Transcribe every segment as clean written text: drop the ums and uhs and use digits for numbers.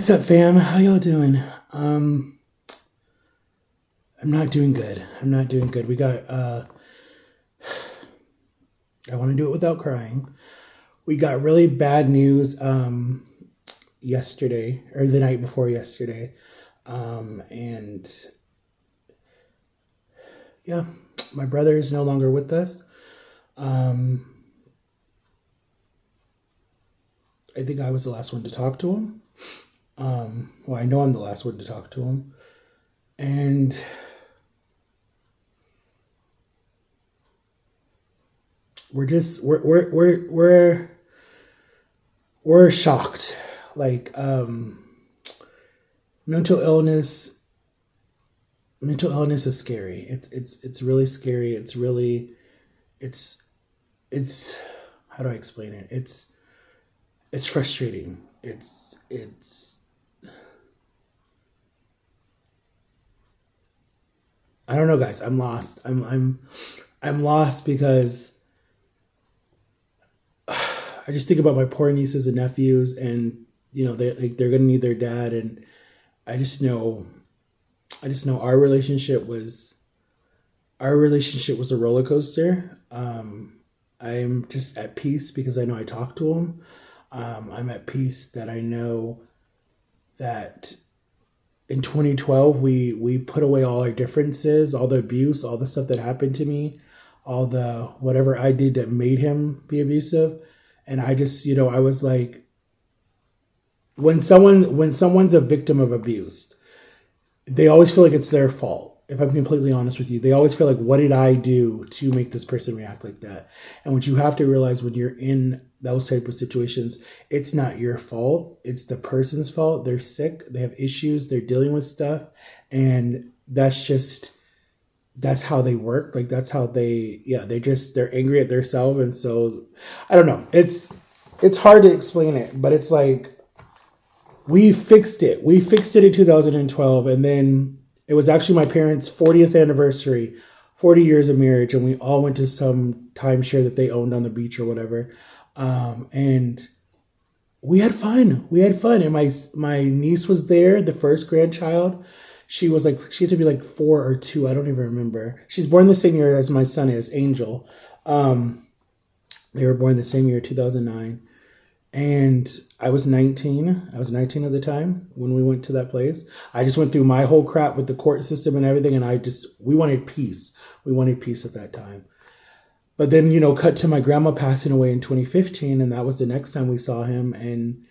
What's up, fam? How y'all doing? I'm not doing good. I'm not doing good. We got I want to do it without crying. We got really bad news yesterday or the night before yesterday. And yeah, my brother is no longer with us. Um I think I was the last one to talk to him. Well, I know I'm the last one to talk to him. And we're just we're shocked. Like mental illness mental illness is scary. It's really scary. It's it's how do I explain it? It's frustrating. It's I don't know, guys. I'm lost. I'm lost because I just think about my poor nieces and nephews, and they're gonna need their dad, and I just know I just know our relationship was a roller coaster. I'm just at peace because I know I talked to him. I'm at peace that I know that in 2012 we put away all our differences, all the abuse, all the stuff that happened to me, all the whatever I did that made him be abusive. And I just, I was like, when someone's a victim of abuse, they always feel like it's their fault. If I'm completely honest with you, they always feel like, what did I do to make this person react like that? And what you have to realize when you're in those type of situations, it's not your fault. It's the person's fault. They're sick. They have issues. They're dealing with stuff. And that's how they work. Like that's how they're angry at themselves. And so I don't know. It's hard to explain it, but it's like, we fixed it. We fixed it in 2012, and then it was actually my parents' 40th anniversary, 40 years of marriage, and we all went to some timeshare that they owned on the beach or whatever. And we had fun. We had fun, and my niece was there, the first grandchild. She had to be like 4 or 2. I don't even remember. She's born the same year as my son is, Angel. Um, they were born the same year, 2009. And I was 19. I was 19 at the time when we went to that place. I just went through my whole crap with the court system and everything, and we wanted peace. We wanted peace at that time. But then, cut to my grandma passing away in 2015, and that was the next time we saw him. And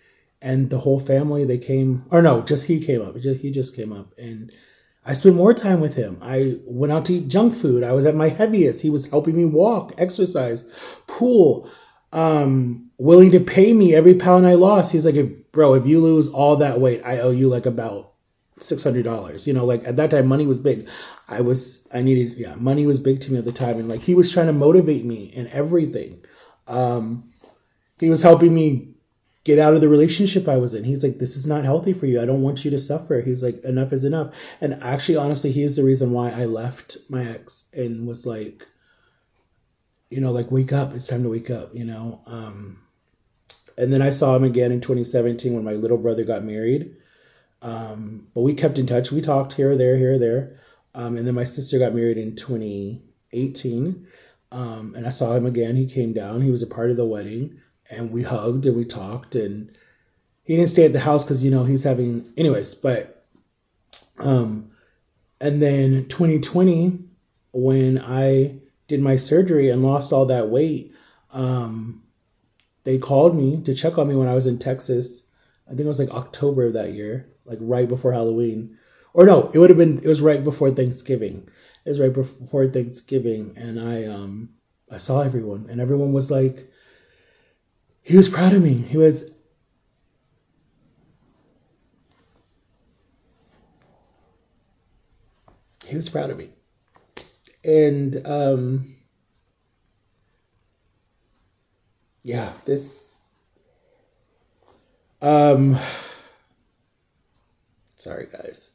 the whole family, they came, or no, just he came up. He just came up, and I spent more time with him. I went out to eat junk food. I was at my heaviest. He was helping me walk, exercise, pool, willing to pay me every pound I lost. He's like, bro, if you lose all that weight, I owe you like about $600. Like at that time, money was big. Money was big to me at the time. And like, he was trying to motivate me in everything. He was helping me get out of the relationship I was in. He's like, this is not healthy for you. I don't want you to suffer. He's like, enough is enough. And actually, honestly, he is the reason why I left my ex and was like, like, wake up. It's time to wake up. And then I saw him again in 2017 when my little brother got married. But we kept in touch. We talked here or there, here or there. And then my sister got married in 2018. And I saw him again. He came down. He was a part of the wedding. And we hugged and we talked. And he didn't stay at the house because, he's having... Anyways, but... And then 2020, when I did my surgery and lost all that weight, they called me to check on me when I was in Texas. I think it was like October of that year, like right before Halloween. Or no, it was right before Thanksgiving. It was right before Thanksgiving. And I saw everyone, and everyone was like, he was proud of me. He was proud of me. And yeah, this um sorry guys.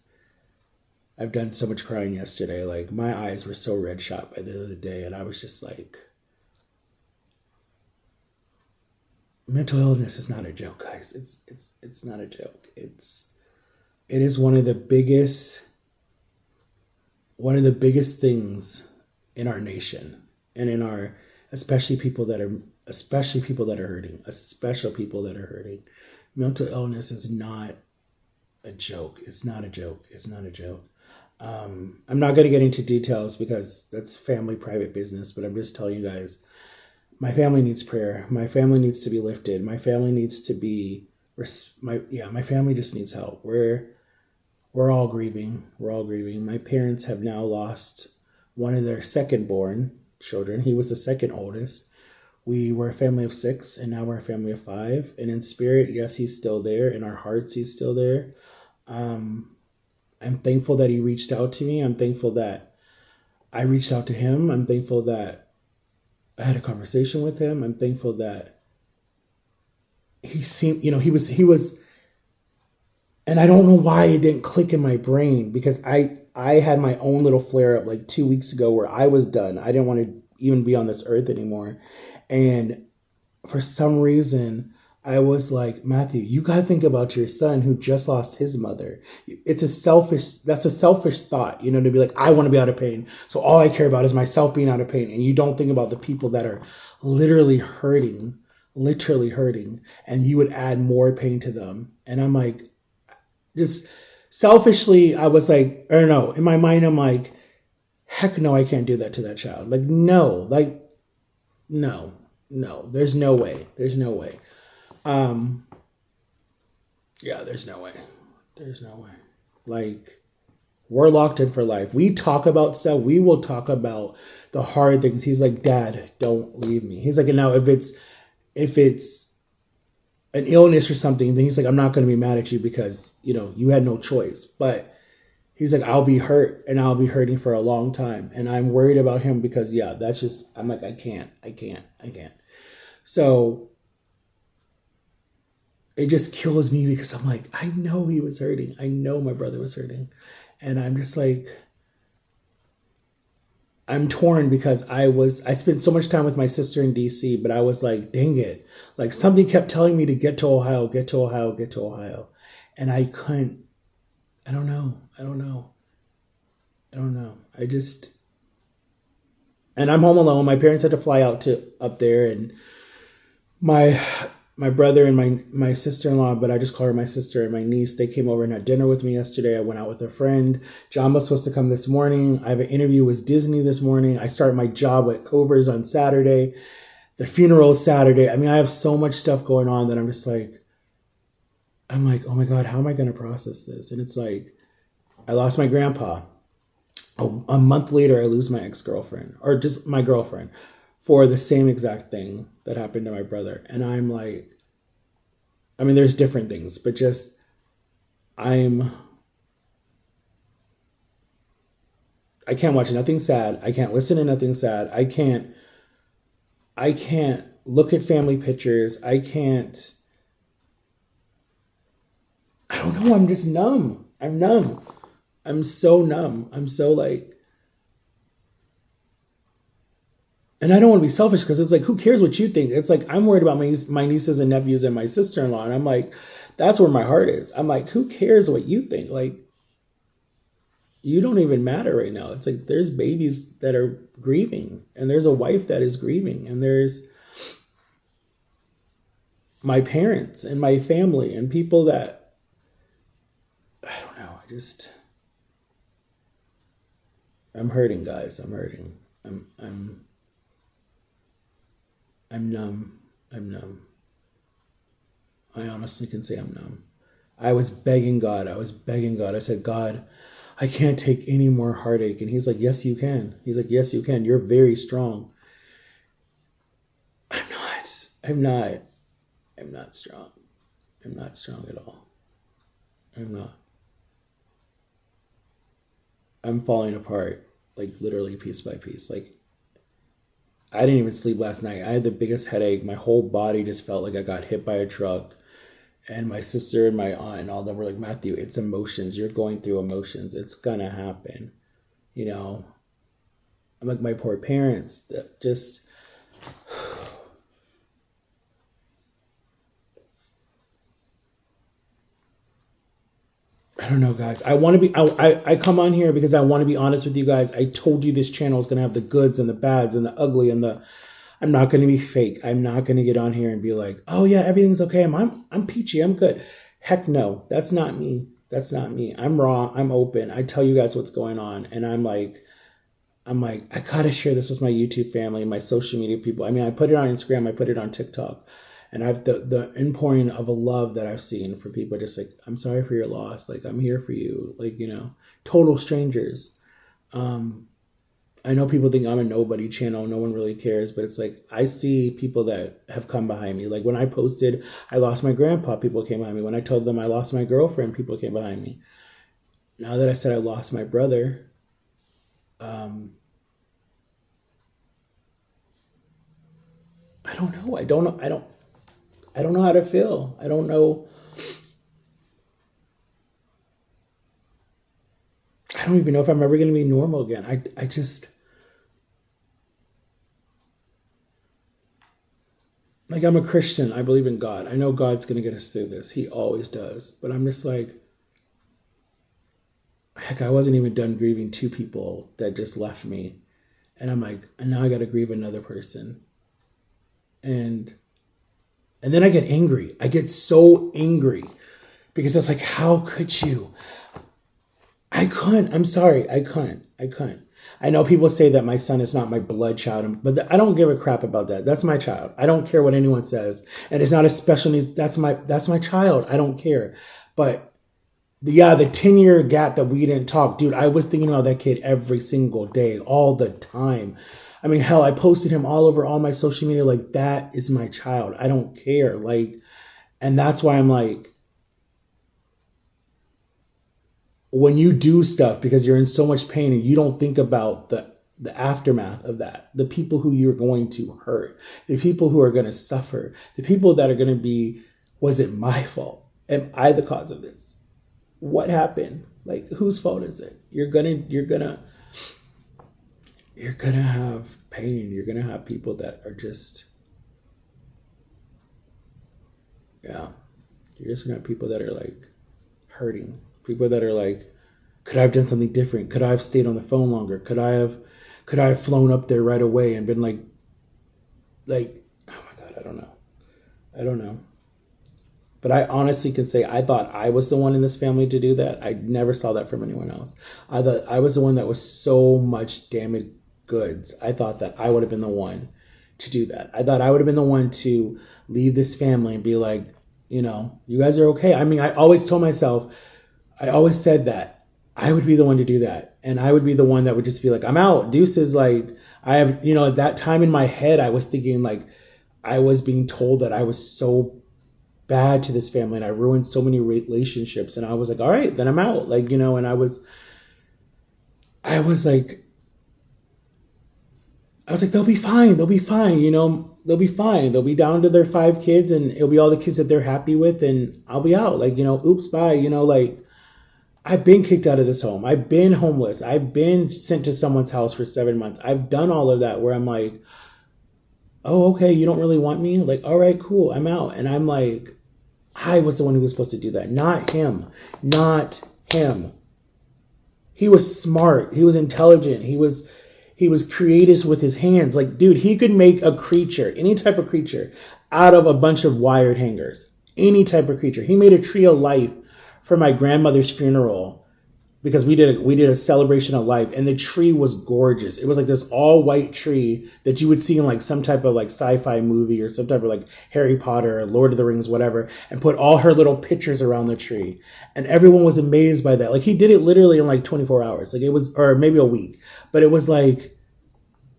I've done so much crying yesterday. Like my eyes were so red shot by the end of the day, and I was just like, mental illness is not a joke, guys. It's not a joke. It is one of the biggest things in our nation and in our especially people that are hurting, especially people that are hurting. Mental illness is not a joke. It's not a joke. It's not a joke. I'm not going to get into details because that's family private business, but I'm just telling you guys, my family needs prayer. My family needs to be lifted. My family needs to be my family just needs help. We're all grieving. We're all grieving. My parents have now lost one of their second born children. He was the second oldest. We were a family of 6, and now we're a family of 5. And in spirit, yes, he's still there. In our hearts, he's still there. Um, I'm thankful that he reached out to me. I'm thankful that I reached out to him. I'm thankful that I had a conversation with him. I'm thankful that he seemed, he was, and I don't know why it didn't click in my brain because I had my own little flare up like 2 weeks ago where I was done. I didn't want to even be on this earth anymore. And for some reason, I was like, Matthew, you got to think about your son who just lost his mother. That's a selfish thought, to be like, I want to be out of pain. So all I care about is myself being out of pain. And you don't think about the people that are literally hurting, and you would add more pain to them. And I'm like, just selfishly, I was like, I don't know. In my mind, I'm like, heck no, I can't do that to that child. Like, no, no, there's no way. There's no way. Um, yeah, there's no way. There's no way. Like, we're locked in for life. We talk about stuff. We will talk about the hard things. He's like, Dad, don't leave me. He's like, and now if it's an illness or something, then he's like, I'm not going to be mad at you because, you had no choice. But he's like, I'll be hurt and I'll be hurting for a long time. And I'm worried about him because, yeah, I'm like, I can't. So it just kills me because I'm like, I know he was hurting. I know my brother was hurting. And I'm just like, I'm torn because I spent so much time with my sister in DC, but I was like, dang it. Like something kept telling me to get to Ohio, get to Ohio, get to Ohio. And I couldn't, I don't know. I just, and I'm home alone. My parents had to fly out to up there, and my my brother and my sister-in-law, but I just call her my sister, and my niece, they came over and had dinner with me yesterday. I went out with a friend. John was supposed to come this morning. I have an interview with Disney this morning. I start my job at Cover's on Saturday. The funeral is Saturday. I mean, I have so much stuff going on that I'm like, oh my God, how am I going to process this? And it's like, I lost my grandpa. A month later, I lose my ex-girlfriend, or just my girlfriend, for the same exact thing that happened to my brother. And I'm like, I mean, there's different things, but just I'm I can't watch nothing sad. I can't listen to nothing sad. I can't look at family pictures. I don't know, I'm just numb. I'm numb. I'm so numb. I'm so like, and I don't want to be selfish because it's like, who cares what you think? It's like, I'm worried about my nieces and nephews and my sister-in-law. And I'm like, that's where my heart is. I'm like, who cares what you think? Like, you don't even matter right now. It's like, there's babies that are grieving, and there's a wife that is grieving, and there's my parents and my family and people that, I don't know. I'm hurting, guys. I'm hurting. I'm numb. I'm numb. I honestly can say I'm numb. I was begging God. I was begging God. I said, God, I can't take any more heartache. And he's like, yes, you can. He's like, yes, you can. You're very strong. I'm not. I'm not. I'm not strong. I'm not strong at all. I'm not. I'm falling apart, like literally piece by piece. Like, I didn't even sleep last night. I had the biggest headache. My whole body just felt like I got hit by a truck. And my sister and my aunt and all them were like, Matthew, it's emotions. You're going through emotions. It's gonna happen. You know, I'm like, my poor parents that just, I don't know, guys. I want to be. I come on here because I want to be honest with you guys. I told you this channel is gonna have the goods and the bads and the ugly and the. I'm not gonna be fake. I'm not gonna get on here and be like, oh yeah, everything's okay. I'm peachy. I'm good. Heck no, that's not me. That's not me. I'm raw. I'm open. I tell you guys what's going on, and I'm like, I gotta share this with my YouTube family, my social media people. I mean, I put it on Instagram, I put it on TikTok, and I've the inpouring of a love that I've seen for people just like, I'm sorry for your loss, like I'm here for you, like, total strangers. I know people think I'm a nobody channel, no one really cares, but it's like I see people that have come behind me. Like when I posted I lost my grandpa, people came behind me. When I told them I lost my girlfriend, people came behind me. Now that I said I lost my brother, um, I don't know. I don't know. I don't know how to feel. I don't know. I don't even know if I'm ever going to be normal again. I just, like, I'm a Christian. I believe in God. I know God's going to get us through this. He always does. But I'm just like, heck, I wasn't even done grieving two people that just left me. And I'm like, and now I got to grieve another person. And then I get angry. I get so angry because it's like, how could you? I couldn't. I'm sorry. I couldn't. I know people say that my son is not my blood child, but I don't give a crap about that. That's my child. I don't care what anyone says. And it's not a special needs. That's my child. I don't care. But the 10-year gap that we didn't talk, dude, I was thinking about that kid every single day, all the time. I mean, hell, I posted him all over all my social media. Like, that is my child. I don't care. Like, and that's why I'm like, when you do stuff because you're in so much pain and you don't think about the aftermath of that, the people who you're going to hurt, the people who are going to suffer, the people that are going to be, was it my fault? Am I the cause of this? What happened? Like, whose fault is it? You're gonna have pain. You're gonna have people that are just, yeah. You're just gonna have people that are like hurting. People that are like, could I have done something different? Could I have stayed on the phone longer? Could I have flown up there right away and been like, oh my God, I don't know. But I honestly can say I thought I was the one in this family to do that. I never saw that from anyone else. I thought I was the one that was so much damaged goods. I thought that I would have been the one to do that. I thought I would have been the one to leave this family and be like, you guys are okay. I mean, I always told myself, I always said that I would be the one to do that. And I would be the one that would just be like, I'm out. Deuces. Like, I have, at that time in my head, I was thinking like I was being told that I was so bad to this family and I ruined so many relationships. And I was like, all right, then I'm out. Like, and I was like, they'll be fine. They'll be fine. They'll be fine. They'll be down to their 5 kids and it'll be all the kids that they're happy with. And I'll be out. Like, oops, bye. Like, I've been kicked out of this home. I've been homeless. I've been sent to someone's house for 7 months. I've done all of that where I'm like, oh, okay, you don't really want me? Like, all right, cool. I'm out. And I'm like, I was the one who was supposed to do that. Not him. Not him. He was smart. He was intelligent. He was creative with his hands. Like, dude, he could make a creature, any type of creature, out of a bunch of wired hangers. Any type of creature. He made a tree of life for my grandmother's funeral because we did a celebration of life, and the tree was gorgeous. It was like this all white tree that you would see in like some type of like sci-fi movie or some type of like Harry Potter or Lord of the Rings, whatever, and put all her little pictures around the tree. And everyone was amazed by that. Like, he did it literally in like 24 hours. Like, it was, or maybe a week, but it was like,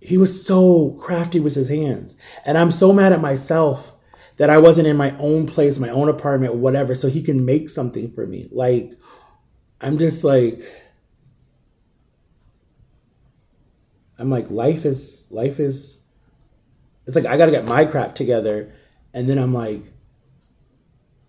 he was so crafty with his hands. And I'm so mad at myself that I wasn't in my own place, my own apartment, whatever, so he can make something for me. Like, I'm just like, life is, it's like, I got to get my crap together. And then I'm like,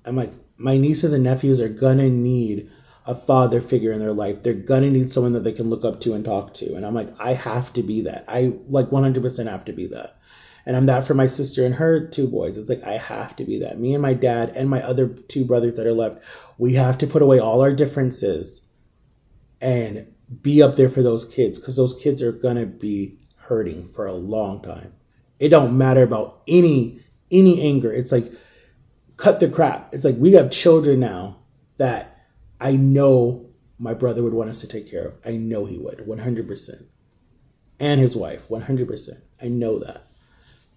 my nieces and nephews are gonna need a father figure in their life. They're gonna need someone that they can look up to and talk to. And I'm like, I have to be that. I like 100% have to be that. And I'm that for my sister and her two boys. It's like I have to be that. Me and my dad and my other two brothers that are left, we have to put away all our differences and be up there for those kids, because those kids are gonna be hurting for a long time. It don't matter about any anger. It's like cut the crap. It's like we have children now that I know my brother would want us to take care of. I know he would, 100%. And his wife, 100%. I know that.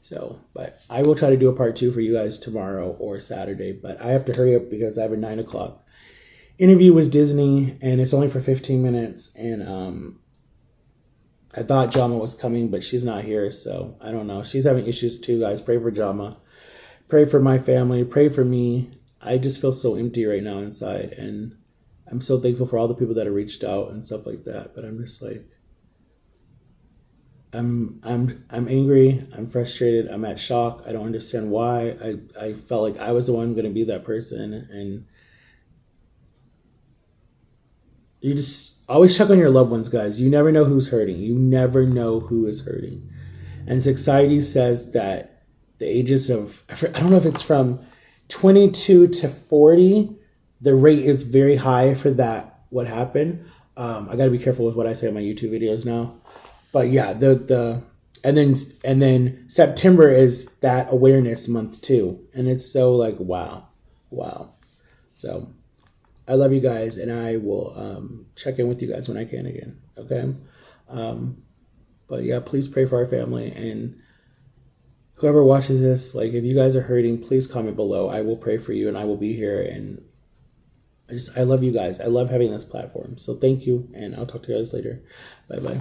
So, but I will try to do a part 2 for you guys tomorrow or Saturday. But I have to hurry up because I have a 9 o'clock interview with Disney, and it's only for 15 minutes. And I thought Jama was coming, but she's not here, so I don't know. She's having issues too, guys. Pray for Jama. Pray for my family. Pray for me. I just feel so empty right now inside, and I'm so thankful for all the people that have reached out and stuff like that. But I'm just like, I'm angry. I'm frustrated. I'm at shock. I don't understand why. I felt like I was the one going to be that person, and you just always check on your loved ones, guys. You never know who's hurting. You never know who is hurting. And society says that the ages of, I don't know if it's from 22 to 40, the rate is very high for that, what happened. I got to be careful with what I say on my YouTube videos now. But yeah, and then September is that awareness month too. And it's so like, wow. So I love you guys, and I will check in with you guys when I can again. Okay. But yeah, please pray for our family, and whoever watches this, like if you guys are hurting, please comment below. I will pray for you, and I will be here. And I love you guys. I love having this platform. So thank you, and I'll talk to you guys later. Bye bye.